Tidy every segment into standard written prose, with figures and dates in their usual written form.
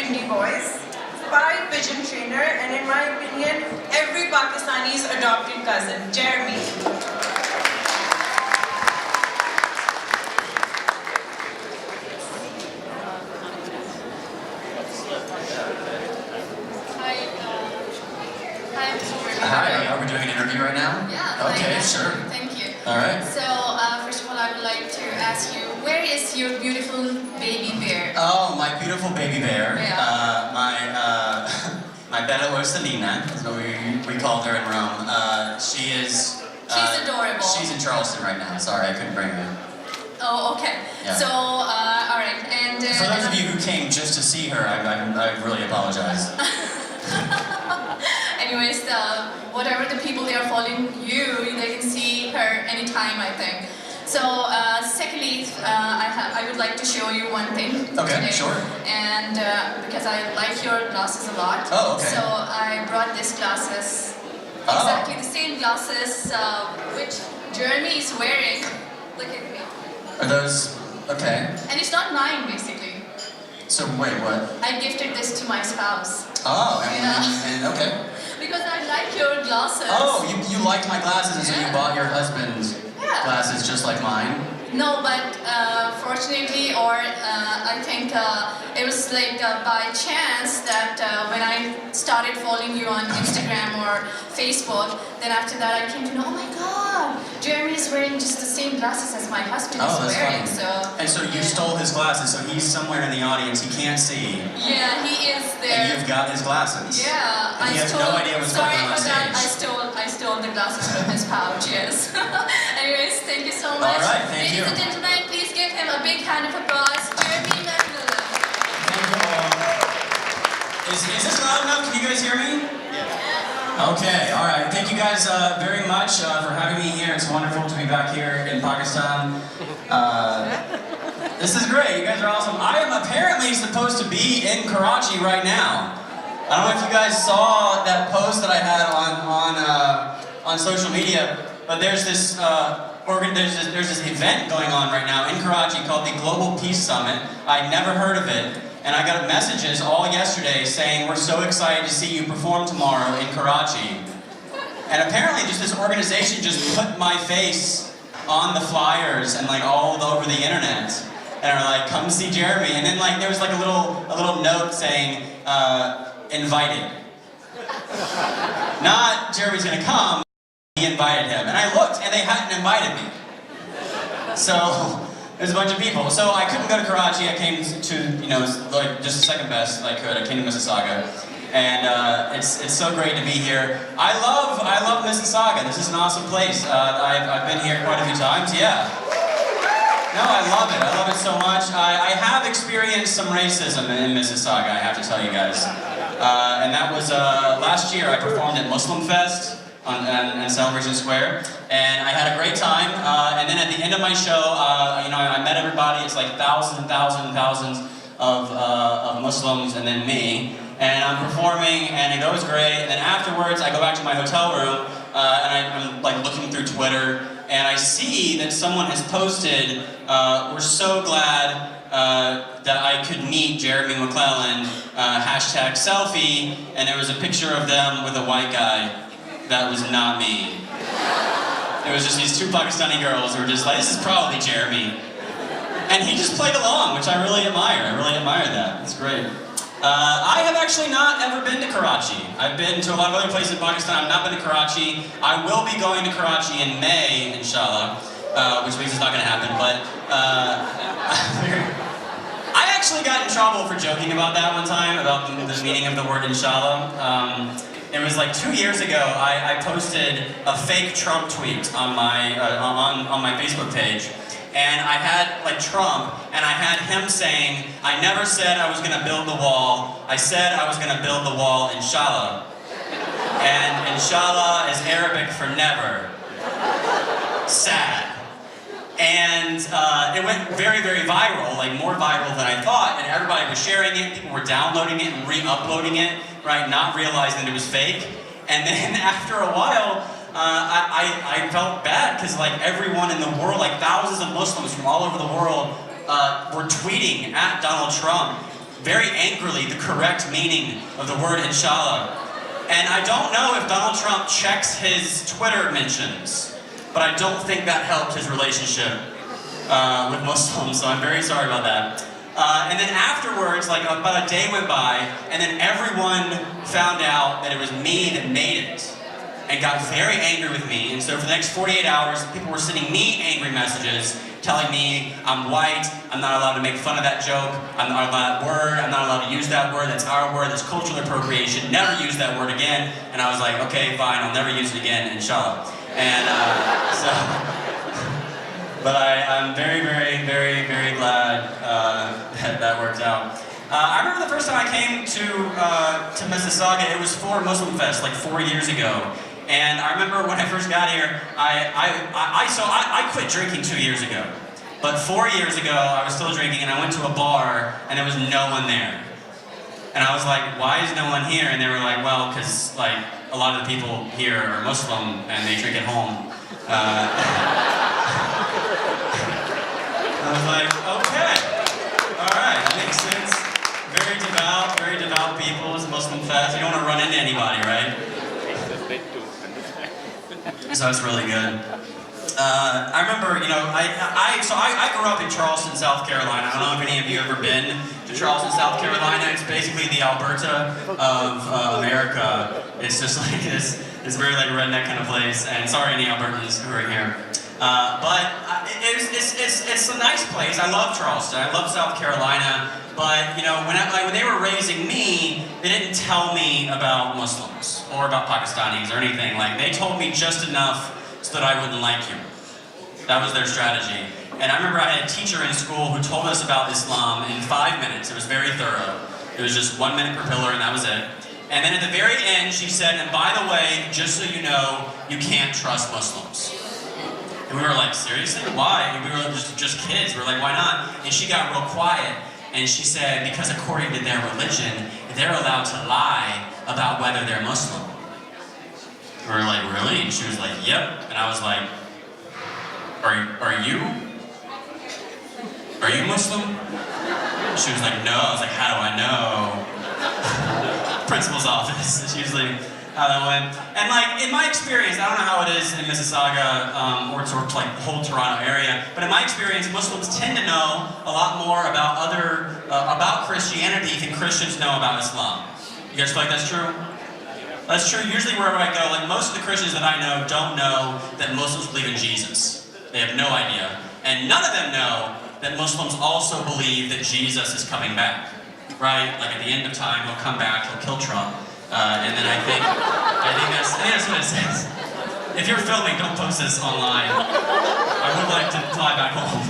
Pindi boys, spy pigeon trainer, and in my opinion, every Pakistani's adopted cousin, Jeremy. Hi, are we doing an interview right now? Yeah. Okay, sure. Thank you. All right. So, first of all, I would like to ask you, where is your beautiful baby bear? Oh, my beautiful baby bear. Yeah. My Bella Ursulina, is what we called her in Rome. She is... She's adorable. She's in Charleston right now. Sorry, I couldn't bring her. Oh, okay. Yeah. So, alright, and... For those of you who came just to see her, I really apologize. Anyways, whatever the people they are following you, they can see her anytime, I think. So, secondly, I would like to show you one thing Okay, today. sure. And because I like your glasses a lot, Oh, okay. so I brought these glasses. Oh. Exactly the same glasses which Jeremy is wearing. Look at me. Are those... okay. And it's not mine, basically. So, wait, what? I gifted this to my spouse. Oh, Yeah. and okay. Because I like your glasses. Oh, you liked my glasses, and so you Yeah. bought your husband's glasses just like mine? No, but fortunately, or I think it was like by chance that when I started following you on Instagram or Facebook, then after that I came to know, oh my God, Jeremy is wearing just the same glasses as my husband is that's wearing. funny. So And so you stole his glasses, so he's somewhere in the audience, he can't see. yeah, he is there. And you've got his glasses. Yeah, And he has no idea what's sorry going on for that. stage. I stole the glasses from his pouch. Yes. Anyways, thank you so much. All right, thank you. Ladies and gentlemen, please give him a big hand of applause. Jeremy McLellan. Thank you all. Is this loud enough? Can you guys hear me? Yeah. Okay, all right. Thank you guys very much for having me here. It's wonderful to be back here in Pakistan. This is great. You guys are awesome. I am apparently supposed to be in Karachi right now. I don't know if you guys saw that post that I had on social media, but there's this there's this event going on right now in Karachi called the Global Peace Summit. I'd never heard of it, and I got messages all yesterday saying we're so excited to see you perform tomorrow in Karachi. And apparently, just this organization just put my face on the flyers and like all over the internet, and are like, "Come see Jeremy." And then like there was like a little note saying, "Invited." Not Jeremy's gonna come. He invited him, and I looked, and they hadn't invited me. So there's a bunch of people. So I couldn't go to Karachi. I came to like just the second best I could. I came to Mississauga, and it's so great to be here. I love Mississauga. This is an awesome place. I've been here quite a few times. Yeah. No, I love it. I love it so much. I have experienced some racism in Mississauga, I have to tell you guys. And that was last year. I performed at Muslim Fest on Celebration Square, and I had a great time. And then at the end of my show, I met everybody. It's like thousands and thousands and thousands of Muslims, and then me. And I'm performing, and it goes great. And then afterwards, I go back to my hotel room, and I'm like looking through Twitter, and I see that someone has posted, "We're so glad that I could meet Jeremy McLellan, hashtag selfie," and there was a picture of them with a white guy. That was not me. It was just these two Pakistani girls who were just like, "This is probably Jeremy." And he just played along, which I really admire. I really admire that. It's great. I have actually not ever been to Karachi. I've been to a lot of other places in Pakistan. I've not been to Karachi. I will be going to Karachi in May, inshallah, which means it's not going to happen, but I actually got in trouble for joking about that one time, about the meaning of the word inshallah. It was like 2 years ago, I posted a fake Trump tweet on my Facebook page. And I had like Trump, and I had him saying, "I never said I was gonna build the wall. I said I was gonna build the wall, inshallah." And inshallah is Arabic for never. Sad. And it went very, very viral, like more viral than I thought, and everybody was sharing it, people were downloading it and re-uploading it, right, not realizing it was fake. And then after a while, I felt bad, because like everyone in the world, like thousands of Muslims from all over the world, were tweeting at Donald Trump, very angrily the correct meaning of the word inshallah. And I don't know if Donald Trump checks his Twitter mentions, but I don't think that helped his relationship with Muslims, so I'm very sorry about that. And then afterwards, like about a day went by, and then everyone found out that it was me that made it, and got very angry with me. And so for the next 48 hours, people were sending me angry messages, telling me I'm white, I'm not allowed to make fun of that joke, I'm not allowed that word, I'm not allowed to use that word, that's our word, that's cultural appropriation, never use that word again. And I was like, okay, fine, I'll never use it again, inshallah. And but I'm very, very, very, very glad that worked out. I remember the first time I came to Mississauga, it was for Muslim Fest, like 4 years ago. And I remember when I first got here, I quit drinking 2 years ago. But 4 years ago, I was still drinking, and I went to a bar, and there was no one there. And I was like, why is no one here? And they were like, well, because like a lot of the people here are Muslim, and they drink at home. I was like, okay, all right, that makes sense. Very devout people. It's Muslim Fest. You don't want to run into anybody, right? So it's really good. I remember, you know, I grew up in Charleston, South Carolina. I don't know if any of you have ever been to Charleston, South Carolina. It's basically the Alberta of America. It's just like this very like redneck kind of place. And sorry, any Albertans who are here. But it's a nice place. I love Charleston. I love South Carolina. But you know, when they were raising me, they didn't tell me about Muslims or about Pakistanis or anything. Like they told me just enough so that I wouldn't like you. That was their strategy. And I remember I had a teacher in school who told us about Islam in 5 minutes. It was very thorough. It was just 1 minute per pillar, and that was it. And then at the very end, she said, and by the way, just so you know, you can't trust Muslims. And we were like, seriously? Why? And we were just kids. We were like, why not? And she got real quiet. And she said, because according to their religion, they're allowed to lie about whether they're Muslim. We were like, really? And she was like, yep. And I was like, are you Muslim? She was like, no. I was like, how do I know? Principal's office is usually how that went. And like, in my experience, I don't know how it is in Mississauga or sort of like the whole Toronto area, but in my experience, Muslims tend to know a lot more about about Christianity than Christians know about Islam. You guys feel like that's true? That's true. Usually wherever I go, like most of the Christians that I know don't know that Muslims believe in Jesus. They have no idea. And none of them know that Muslims also believe that Jesus is coming back. Right? Like at the end of time, he'll come back, he'll kill Trump. And then I think that's what it says. If you're filming, don't post this online. I would like to fly back home.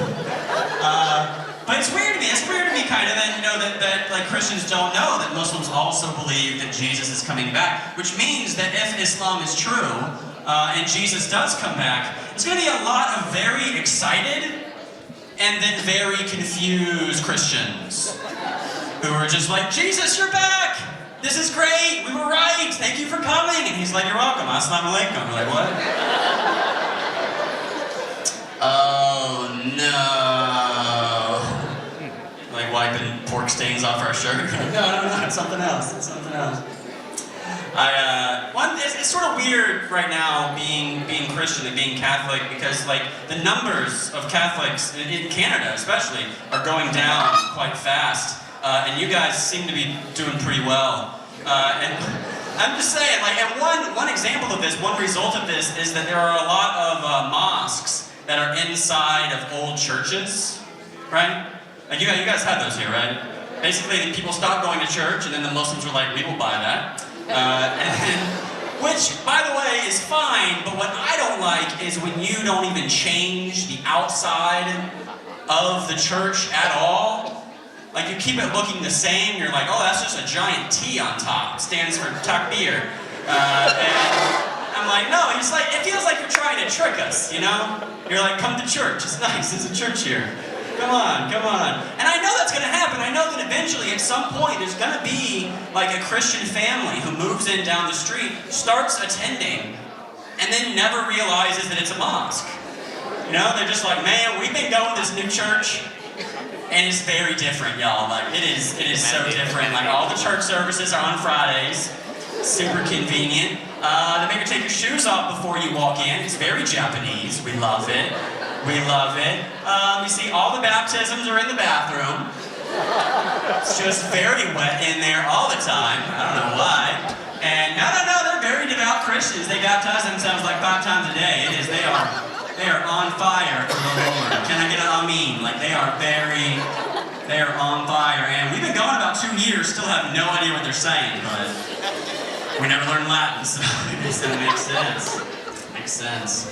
But it's weird to me. It's weird to me kind of that, you know, that like Christians don't know that Muslims also believe that Jesus is coming back. Which means that if Islam is true, and Jesus does come back, it's going to be a lot of very excited and then very confused Christians who are just like, Jesus, you're back! This is great! We were right! Thank you for coming! And he's like, you're welcome. Assalamu alaikum. We're like, what? Oh, no. Like wiping pork stains off our shirt. No, it's something else. It's something else. It's sort of weird right now being Christian and being Catholic because like the numbers of Catholics in Canada especially are going down quite fast. And you guys seem to be doing pretty well. And I'm just saying, like, and one example of this, one result of this is that there are a lot of mosques that are inside of old churches, right? Like you guys have those here, right? Basically, people stop going to church, and then the Muslims are like, we will buy that. Which, by the way, is fine, but what I don't like is when you don't even change the outside of the church at all. Like you keep it looking the same, you're like, oh, that's just a giant T on top. It stands for takbir. And I'm like, no, it's like, it feels like you're trying to trick us, you know? You're like, come to church, it's nice, there's a church here. Come on. And I know that's gonna happen. I know that eventually, at some point, there's gonna be like a Christian family who moves in down the street, starts attending, and then never realizes that it's a mosque. You know, they're just like, man, we've been going to this new church And it's very different, y'all. Like, it is so different. Like, all the church services are on Fridays. Super convenient. They make you take your shoes off before you walk in. It's very Japanese. We love it. We love it. You see, all the baptisms are in the bathroom. It's just very wet in there all the time. I don't know why. And no, they're very devout Christians. They baptize themselves like 5 times a day. They are on fire for the Lord. Can I get an amen? Like, they are on fire. And we've been going about 2 years, still have no idea what they're saying, but we never learned Latin, so it makes sense. Makes sense.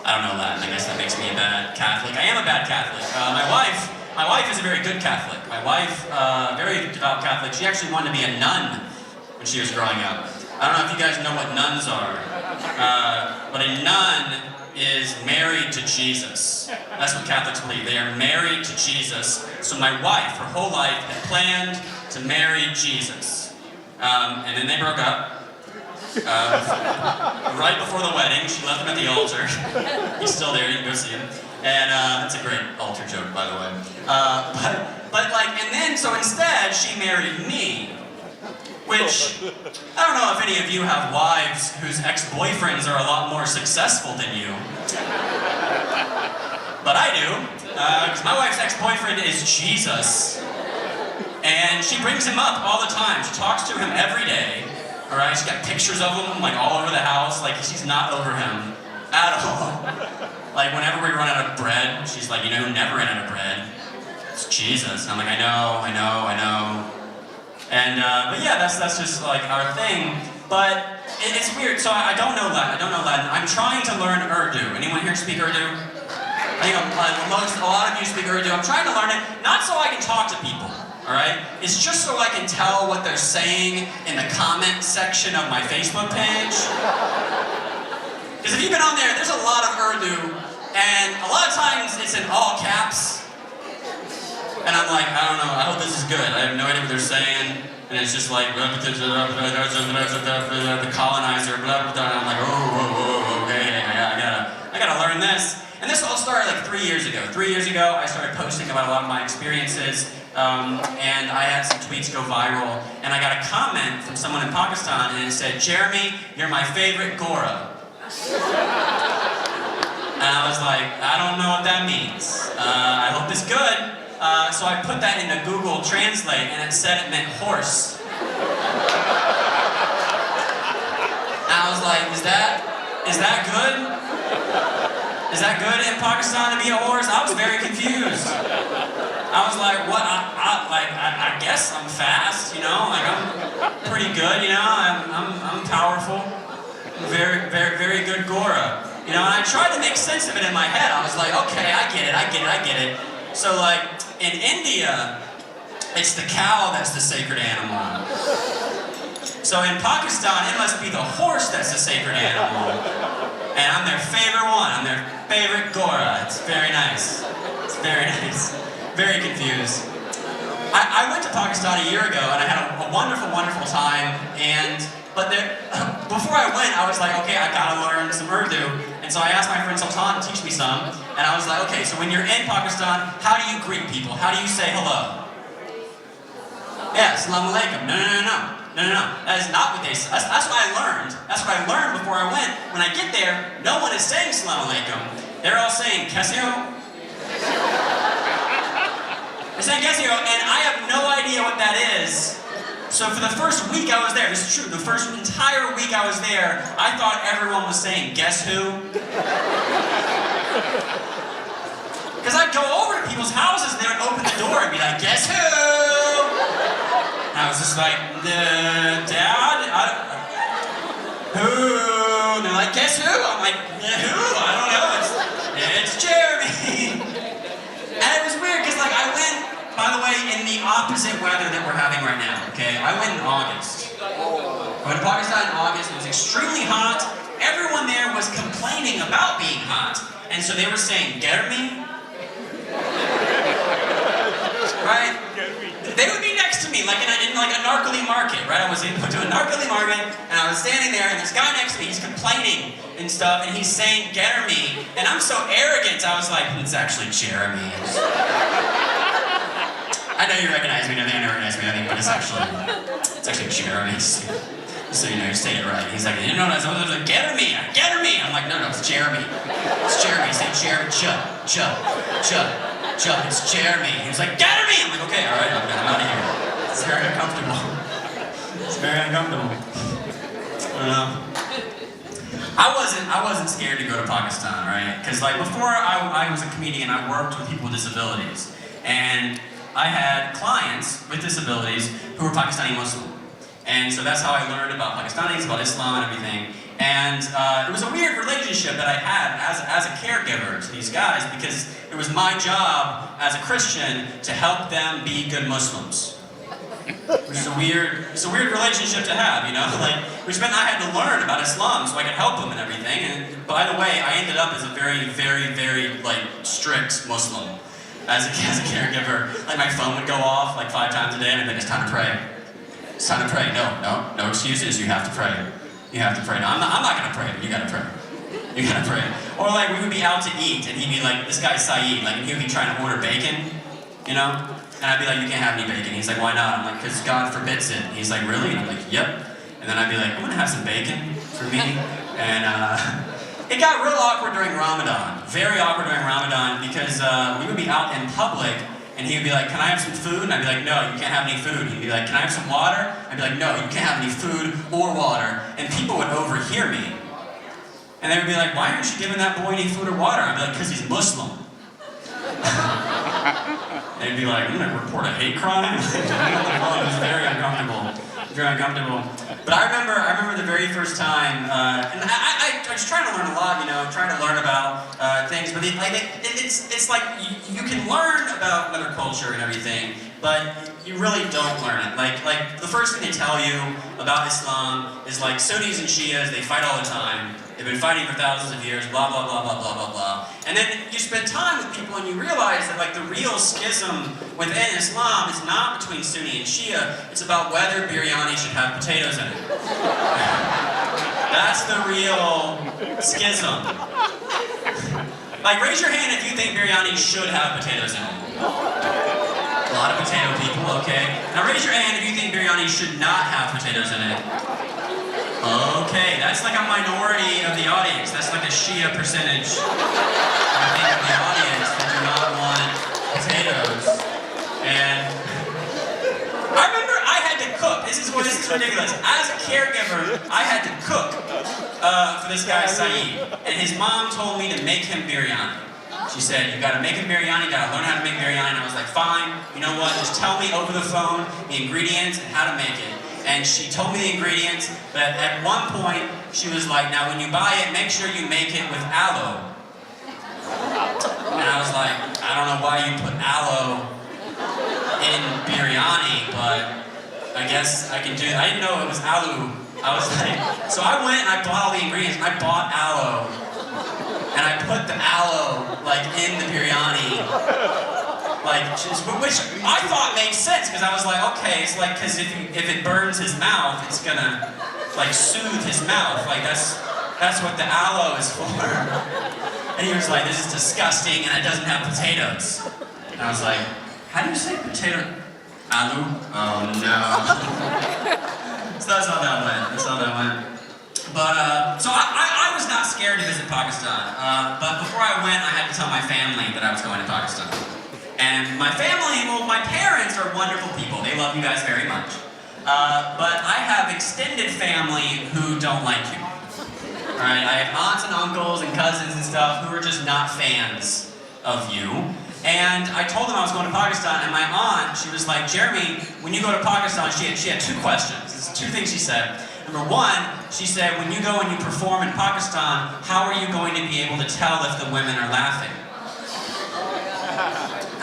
I don't know Latin. I guess that makes me a bad Catholic. I am a bad Catholic. My wife is a very good Catholic. My wife, very devout Catholic. She actually wanted to be a nun when she was growing up. I don't know if you guys know what nuns are, but a nun is married to Jesus. That's what Catholics believe. They are married to Jesus. So my wife, her whole life, had planned to marry Jesus. And then they broke up. Right before the wedding, she left him at the altar. He's still there, you can go see him. And that's a great altar joke, by the way. So instead, she married me. Which, I don't know if any of you have wives whose ex-boyfriends are a lot more successful than you. But I do, because my wife's ex-boyfriend is Jesus. And she brings him up all the time. She talks to him every day. Alright, she's got pictures of him like all over the house. Like, she's not over him at all. Like, whenever we run out of bread, she's like, you know who never ran out of bread? It's Jesus. And I'm like, I know. And, but yeah, that's just like our thing. But it's weird, so I don't know Latin. I'm trying to learn Urdu. Anyone here speak Urdu? I think a lot of you speak Urdu. I'm trying to learn it, not so I can talk to people, alright? It's just so I can tell what they're saying in the comment section of my Facebook page. Because if you've been on there's a lot of Urdu, and a lot of times it's in all caps. And I'm like, I don't know, I hope this is good. I have no idea what they're saying. And it's just like, the colonizer, blah, blah, blah. And I'm like, okay, I gotta learn this. And this all started like 3 years ago. 3 years ago, I started posting about a lot of my experiences. And I had some tweets go viral. And I got a comment from someone in Pakistan, and it said, Jeremy, you're my favorite Gora. And I was like, I don't know what that means. I hope it's good. So I put that into Google Translate, and it said it meant horse. And I was like, is that good? Is that good in Pakistan to be a horse? I was very confused. I was like, what? I guess I'm fast, you know? Like, I'm pretty good, you know? I'm powerful. I'm very good Gora. You know, and I tried to make sense of it in my head. I was like, okay, I get it. So, like, in India, it's the cow that's the sacred animal. So in Pakistan, it must be the horse that's the sacred animal. And I'm their favorite one. I'm their favorite Gora. It's very nice. Very confused. I went to Pakistan a year ago, and I had a wonderful time. But before I went, I was like, okay, I gotta learn some Urdu. And so I asked my friend Sultan to teach me some. And I was like, okay, so when you're in Pakistan, how do you greet people? How do you say hello? Yeah, Assalamu alaikum. No. That is not what they say. That's what I learned. That's what I learned before I went. When I get there, no one is saying Assalamu alaikum. They're all saying Kaise ho? They're saying Kaise ho, and I have no idea what that is. So for the first week I was there, this is true, the first entire week I was there, I thought everyone was saying, guess who? Because I'd go over to people's houses and they would open the door and be like, guess who? And I was just like, Dad? Who? And they're like, guess who? I'm like, who? I don't know, it's Jeremy. And it was weird because like I went, by the way, in the opposite weather that we're having right now, okay? I went in August. I went to Pakistan in August. It was extremely hot. Everyone there was complaining about being hot. And so they were saying, Germi? Right? They would be next to me, like in a Narkali market, right? I was went to a Narkali market, and I was standing there, and this guy next to me, he's complaining and stuff, and he's saying, Germi. And I'm so arrogant, I was like, it's actually Jeremy. I know you recognize me, I think I recognize me, but it's actually Jeremy. Just so you know, you're saying it right. He's like, no, it's like, Jeremy. I'm like, no, it's Jeremy. It's Jeremy. Say Jeremy. It's Jeremy. He was like, Jeremy. I'm like, okay, all right, I'm out of here. It's very uncomfortable. It's very uncomfortable. I don't know. I wasn't scared to go to Pakistan, right? Because like before I was a comedian, I worked with people with disabilities, and I had clients with disabilities who were Pakistani Muslim. And so that's how I learned about Pakistanis, about Islam and everything. And it was a weird relationship that I had as a caregiver to these guys, because it was my job as a Christian to help them be good Muslims. Which is a weird relationship to have, you know? Like, which meant I had to learn about Islam so I could help them and everything. And by the way, I ended up as a very, very, very, like, strict Muslim as a caregiver. Like, my phone would go off like 5 times a day, and I'd be like, it's time to pray. It's time to pray. No excuses. You have to pray. You have to pray. No, I'm not gonna pray, but you gotta pray. You gotta pray. Or like, we would be out to eat, and he'd be like, this guy's Saeed, like, he would be trying to order bacon, you know? And I'd be like, you can't have any bacon. He's like, why not? I'm like, because God forbids it. He's like, really? And I'm like, yep. And then I'd be like, I'm gonna have some bacon for me. And it got real awkward during Ramadan. Very awkward during Ramadan, because we would be out in public, and he would be like, can I have some food? And I'd be like, no, you can't have any food. He'd be like, can I have some water? I'd be like, no, you can't have any food or water. And people would overhear me. And they would be like, why aren't you giving that boy any food or water? I'd be like, because he's Muslim. They'd be like, I'm gonna report a hate crime? It was very uncomfortable. Very uncomfortable. But I remember the very first time, and I was trying to learn a lot, you know, trying to learn about things, but it's like, you can learn about another culture and everything, but you really don't learn it. Like the first thing they tell you about Islam is like, Sunnis and Shias, they fight all the time. They've been fighting for thousands of years, blah, blah, blah, blah, blah, blah, blah. And then you spend time with people and you realize that like the real schism within Islam is not between Sunni and Shia, it's about whether biryani should have potatoes in it. That's the real schism. Like, raise your hand if you think biryani should have potatoes in it. A lot of potato people, okay. Now raise your hand if you think biryani should not have potatoes in it. Okay, that's like a minority of the audience. That's like a Shia percentage, I think, of the audience that do not want potatoes. And I remember I had to cook. This is ridiculous. As a caregiver, I had to cook for this guy, Saeed. And his mom told me to make him biryani. She said, you gotta make him biryani, you gotta learn how to make biryani. And I was like, fine, you know what, just tell me over the phone the ingredients and how to make it. And she told me the ingredients, but at one point, she was like, now when you buy it, make sure you make it with aloe. And I was like, I don't know why you put aloe in biryani, but I guess I can do it. I didn't know it was aloe. I was like, so I went and I bought all the ingredients. I bought aloe. And I put the aloe, like, in the biryani. Like, which I thought made sense, because I was like, okay, it's like, because if it burns his mouth, it's gonna, like, soothe his mouth. Like, that's what the aloe is for. And he was like, this is disgusting, and it doesn't have potatoes. And I was like, how do you say potato? Aloo? Oh, no. So that's how that went. That's how that went. But, so I was not scared to visit Pakistan. But before I went, I had to tell my family that I was going to Pakistan. And my family, well, my parents are wonderful people. They love you guys very much. But I have extended family who don't like you. Alright, I have aunts and uncles and cousins and stuff who are just not fans of you. And I told them I was going to Pakistan, and my aunt, she was like, Jeremy, when you go to Pakistan, she had 2 questions. There's 2 things she said. Number 1, she said, when you go and you perform in Pakistan, how are you going to be able to tell if the women are laughing?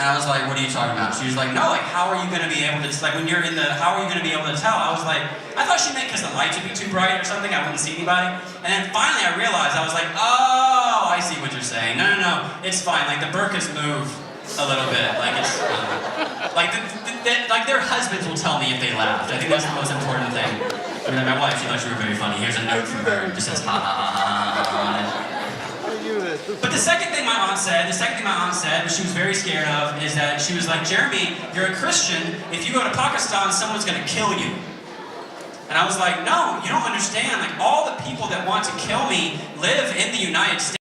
And I was like, what are you talking about? She was like, no, like, how are you going to be able to, like, when you're in the, how are you going to be able to tell? I was like, I thought she meant because the lights would be too bright or something, I wouldn't see anybody. And then finally I realized, I was like, oh, I see what you're saying. No, it's fine. Like, the burqas move a little bit. Like, it's, like, like, their husbands will tell me if they laughed. I think that's the most important thing. I mean, my wife, she thought you were very funny. Here's a note from her. It just says, ha ha ha ha ha. But the second thing my aunt said, which she was very scared of, is that she was like, Jeremy, you're a Christian. If you go to Pakistan, someone's going to kill you. And I was like, no, you don't understand. Like, all the people that want to kill me live in the United States.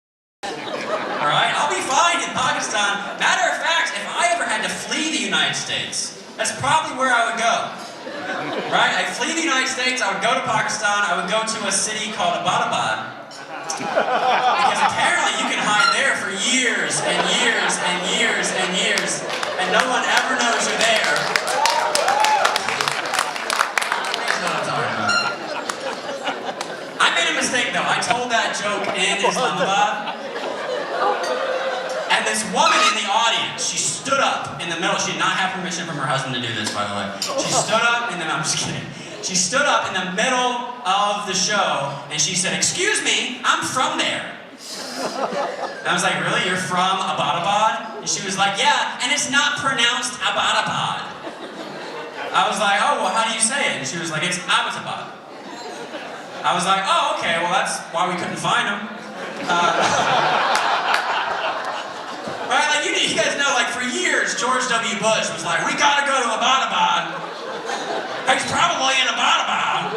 All right? I'll be fine in Pakistan. Matter of fact, if I ever had to flee the United States, that's probably where I would go. Right? I'd flee the United States, I would go to Pakistan, I would go to a city called Abbottabad. Because apparently you can hide there for years and years and years and years, and no one ever knows you're there. I made a mistake though. I told that joke in Islamabad. And this woman in the audience, she stood up in the middle. She did not have permission from her husband to do this, by the way. She stood up in the middle, I'm just kidding. She stood up in the middle of the show and she said, excuse me, I'm from there. And I was like, really? You're from Abbottabad? And she was like, yeah, and it's not pronounced Abbottabad. I was like, oh, well, how do you say it? And she was like, it's Abbottabad. I was like, oh, okay, well, that's why we couldn't find him. Right, like you guys know, like for years, George W. Bush was like, we gotta go to Abbottabad. He's probably in Abbottabad.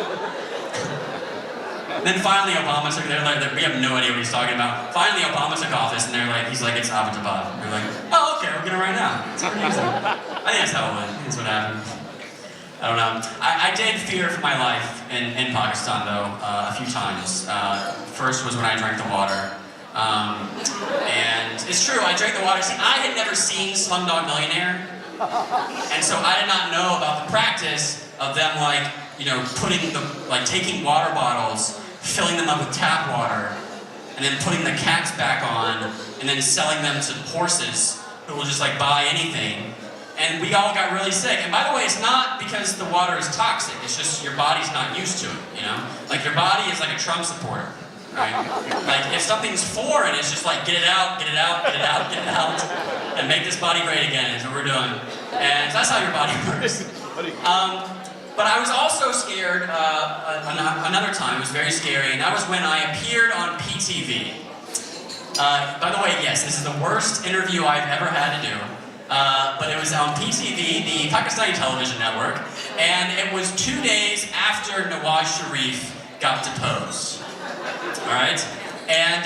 Then finally Obama took, they're like, we have no idea what he's talking about. Finally Obama took office and they're like, he's like, it's Abbottabad. We're like, oh, okay, we're gonna write now. It's pretty easy. I think that's how it went. That's what happened. I don't know. I did fear for my life in Pakistan though, a few times. First was when I drank the water. And it's true, I drank the water. See, I had never seen Slumdog Millionaire. And so I did not know about the practice of them like, you know, taking water bottles, filling them up with tap water, and then putting the caps back on, and then selling them to horses who will just like buy anything. And we all got really sick. And by the way, it's not because the water is toxic, it's just your body's not used to it, you know? Like your body is like a Trump supporter. Right? Like, if something's foreign, it's just like, get it out, get it out, get it out, get it out, and make this body great again, is what we're doing. And that's how your body works. But I was also scared another time. It was very scary, and that was when I appeared on PTV. By the way, yes, this is the worst interview I've ever had to do. But it was on PTV, the Pakistani television network, and it was 2 days after Nawaz Sharif got deposed. Alright? And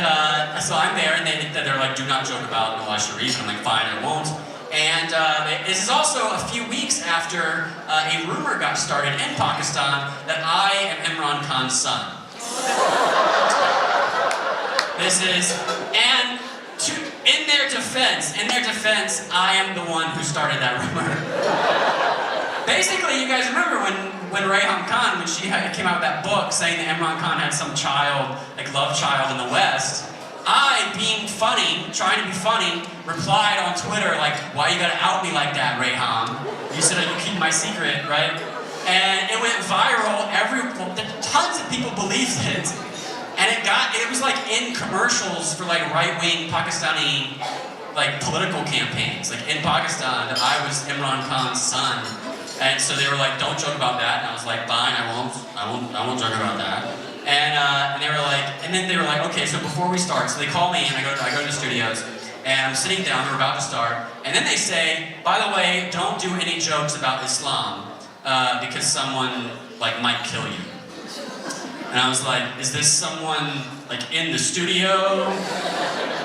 so I'm there, and they're like, do not joke about Nawaz Sharif. And I'm like, fine, I won't. And this is also a few weeks after a rumor got started in Pakistan that I am Imran Khan's son. And in their defense, I am the one who started that rumor. Basically, you guys remember when Rayhan Khan, when she came out with that book saying that Imran Khan had some child, like love child in the West, I, being funny, trying to be funny, replied on Twitter like, why you gotta out me like that, Rayhan? You said you keep my secret, right? And it went viral, tons of people believed it. And it was like in commercials for like right-wing Pakistani like political campaigns. Like in Pakistan, I was Imran Khan's son. And so they were like, don't joke about that. And I was like, fine, I won't joke about that. And then they were like, okay, so before we start, so they call me and I go to the studios, and I'm sitting down, we're about to start, and then they say, by the way, don't do any jokes about Islam, because someone like might kill you. And I was like, is this someone like in the studio?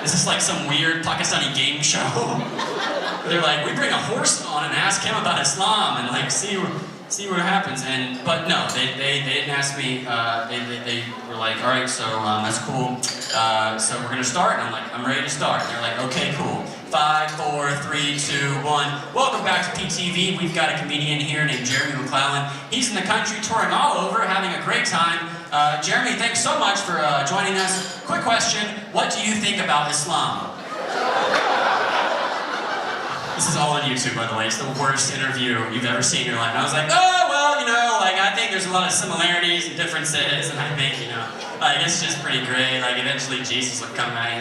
Is this like some weird Pakistani game show? They're like, we bring a horse on and ask him about Islam and like see what happens. But no, they didn't ask me. They were like, all right, so that's cool. So we're gonna start. And I'm like, I'm ready to start. And they're like, okay, cool. 5, 4, 3, 2, 1. Welcome back to PTV. We've got a comedian here named Jeremy McLellan. He's in the country touring all over, having a great time. Jeremy, thanks so much for joining us. Quick question, what do you think about Islam? This is all on YouTube, by the way. It's the worst interview you've ever seen in your life. And I was like, oh, well, you know, like, I think there's a lot of similarities and differences, and I think, you know, like, it's just pretty great. Like, eventually Jesus would come out and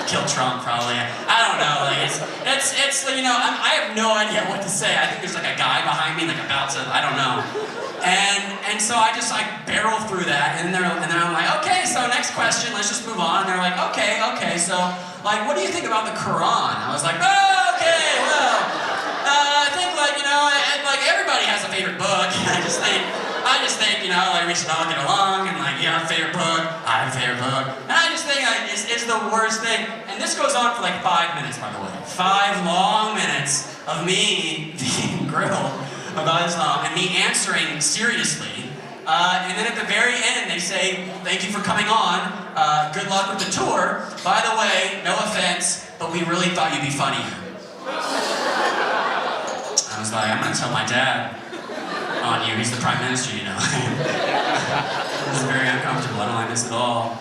kill Trump, probably. I don't know, like, it's you know, I have no idea what to say. I think there's, like, a guy behind me, like, I don't know. And so I just, like, barrel through that, and then I'm like, okay, so next question, let's just move on. And they're like, okay, so, like, what do you think about the Quran? I was like, oh, okay, well, I think, like, you know, like, everybody has a favorite book. I just think, you know, like, we should all get along, and, like, you have a favorite book, I have a favorite book. And I just think, like, it's the worst thing. And this goes on for, like, 5 minutes, by the way. 5 long minutes of me being grilled about Islam, and me answering seriously. And then at the very end, they say, thank you for coming on, good luck with the tour. By the way, no offense, but we really thought you'd be funnier. I was like, I'm gonna tell my dad on you, he's the prime minister, you know. This is very uncomfortable, I don't like this at all.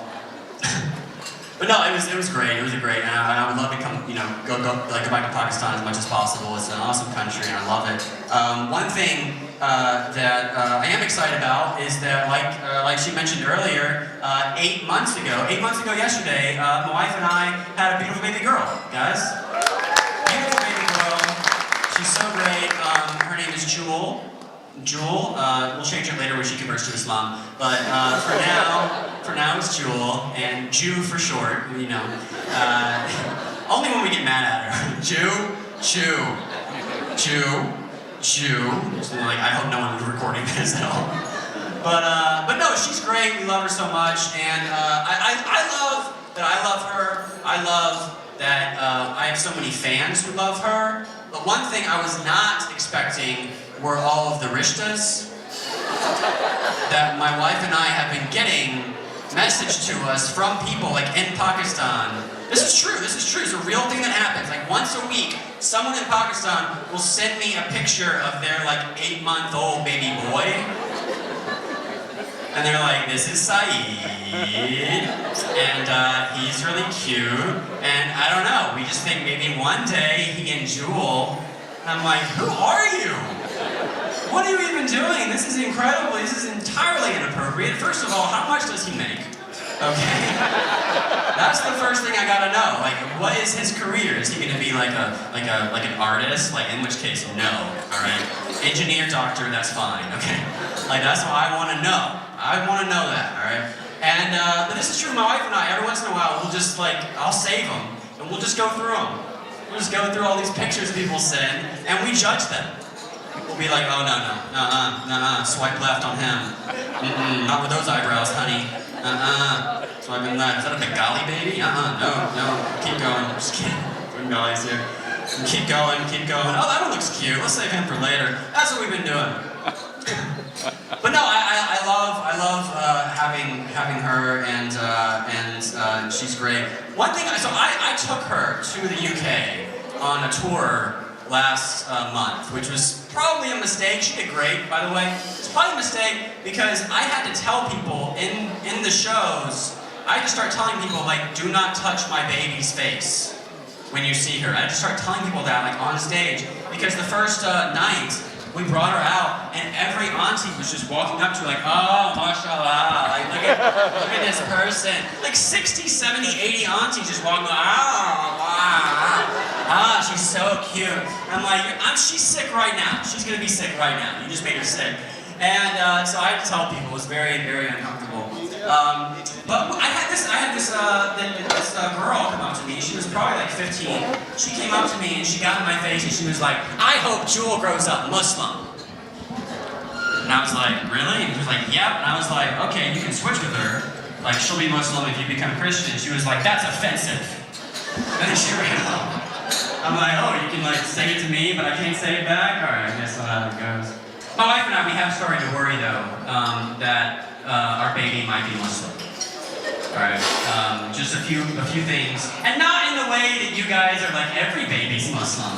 But no, it was great, and I would love to come, you know, go back to Pakistan as much as possible. It's an awesome country, and I love it. One thing that I am excited about is that, like she mentioned earlier, 8 months ago yesterday, my wife and I had a beautiful baby girl, guys. Beautiful baby girl. She's so great. Her name is Jewel. We'll change it later when she converts to Islam. But for now it's Jewel, and Jew for short, you know. Only when we get mad at her. Jew. So, like, I hope no one is recording this at all. But no, she's great. We love her so much, and I love that I love her. I love that I have so many fans who love her. But one thing I was not expecting were all of the rishtas that my wife and I have been getting messaged to us from people like in Pakistan. This is true, it's a real thing that happens. Like once a week, someone in Pakistan will send me a picture of their like 8-month-old baby boy. And they're like, this is Saeed, and he's really cute, and I don't know, we just think maybe one day he and Jewel, and I'm like, who are you? What are you even doing? This is incredible. This is entirely inappropriate. First of all, how much does he make? Okay? That's the first thing I gotta know. Like, what is his career? Is he gonna be like an artist? Like, in which case, no. All right? Engineer, doctor, that's fine. Okay? Like, that's what I want to know. I want to know that. All right? And but this is true. My wife and I, every once in a while, we'll just like, I'll save them, and we'll just go through them. We'll just go through all these pictures people send, and we judge them. We'll be like, oh, no, swipe left on him. Not with those eyebrows, honey. Swiping left. Is that a Bengali baby? No. Keep going. Just kidding. Bengalis here. Keep going. Oh, that one looks cute. Let's save him for later. That's what we've been doing. But no, I love having her, and she's great. One thing, so I took her to the UK on a tour last month, which was probably a mistake. She did great, by the way. It's probably a mistake because I had to tell people in the shows, I had to start telling people, like, do not touch my baby's face when you see her. I had to start telling people that, like, on stage, because the first night, we brought her out, and every auntie was just walking up to her like, oh, mashallah, like, look at this person. Like 60, 70, 80 aunties just walking she's so cute. I'm like, she's sick right now. She's gonna be sick right now. You just made her sick. And so I had to tell people, it was very, very uncomfortable. But I had this girl come up to me. She was probably like 15. She came up to me and she got in my face and she was like, I hope Jewel grows up Muslim. And I was like, really? And she was like, yep. And I was like, okay, you can switch with her. Like, she'll be Muslim if you become Christian. She was like, that's offensive. And then she ran off. I'm like, oh, you can like say it to me, but I can't say it back? All right, I guess that's how it goes. My wife and I, we have started to worry though, that our baby might be Muslim. Alright, just a few things. And not in the way that you guys are like, every baby's Muslim.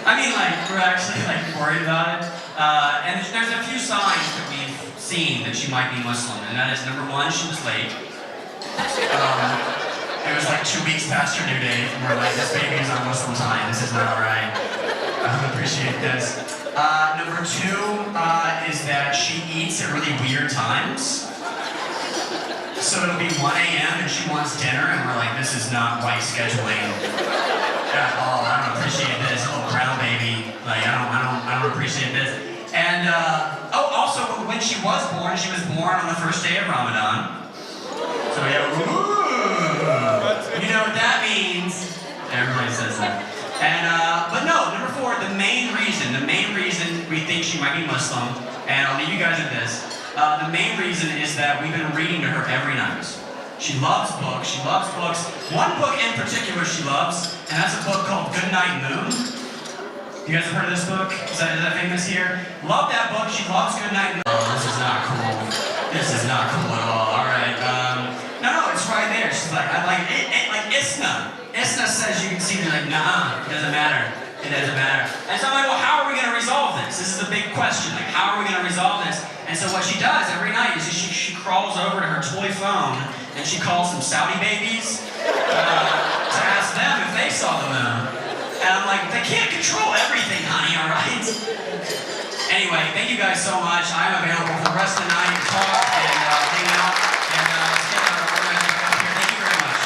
I mean, like, we're actually like worried about it. And there's a few signs that we've seen that she might be Muslim. And that is, number one, she was late. It was like 2 weeks past her due date, and we're like, this baby is on Muslim time. This is not alright. I don't appreciate this. Number two is that she eats at really weird times. So it'll be 1 a.m. and she wants dinner, and we're like, this is not right scheduling at all. I don't appreciate this. Oh, brown baby. Like, I don't appreciate this. And also when she was born on the first day of Ramadan. So yeah, think she might be Muslim, and I'll leave you guys with this. The main reason is that we've been reading to her every night. She loves books. She loves books. One book in particular she loves, and that's a book called Good Night Moon. You guys have heard of this book? Is that famous here? Love that book. She loves Good Night Moon. Oh, this is not cool. This is not cool at all. All right. No, it's right there. She's like, I like it. Like Isna. Isna says you can see. They're like, nah, it doesn't matter. It doesn't matter. And so I'm like, well, how are we going to resolve this? This is the big question. Like, how are we going to resolve this? And so what she does every night is she crawls over to her toy phone and she calls some Saudi babies to ask them if they saw the moon. And I'm like, they can't control everything, honey, all right? Anyway, thank you guys so much. I'm available for the rest of the night to talk and hang out. And let's get our organizing up here. Thank you very much.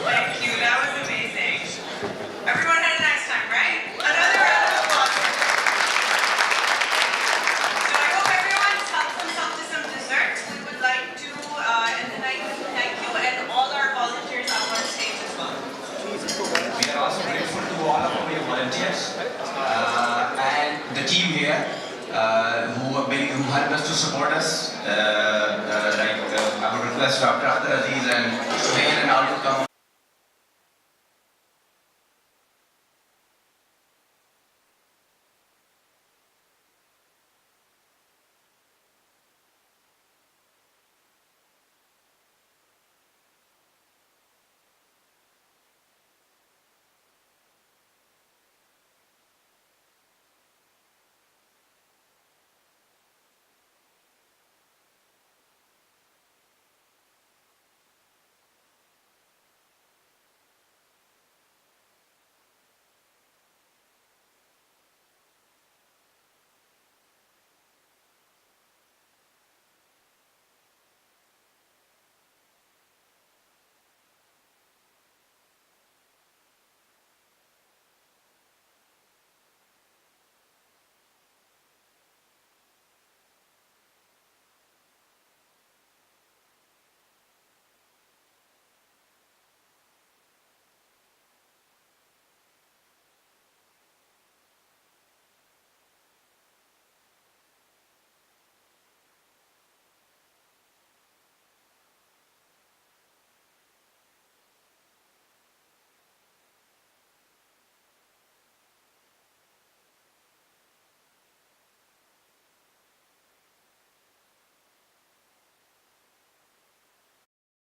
Thank you, that was amazing. Everyone had a nice time, right? Another round of applause. So I hope everyone's helped themselves to some dessert. We would like to end the night with thank you and all our volunteers up on stage as well. We are also grateful to all of our volunteers and the team here who helped us to support us. I would request Dr. Aziz and Suhail and all to come.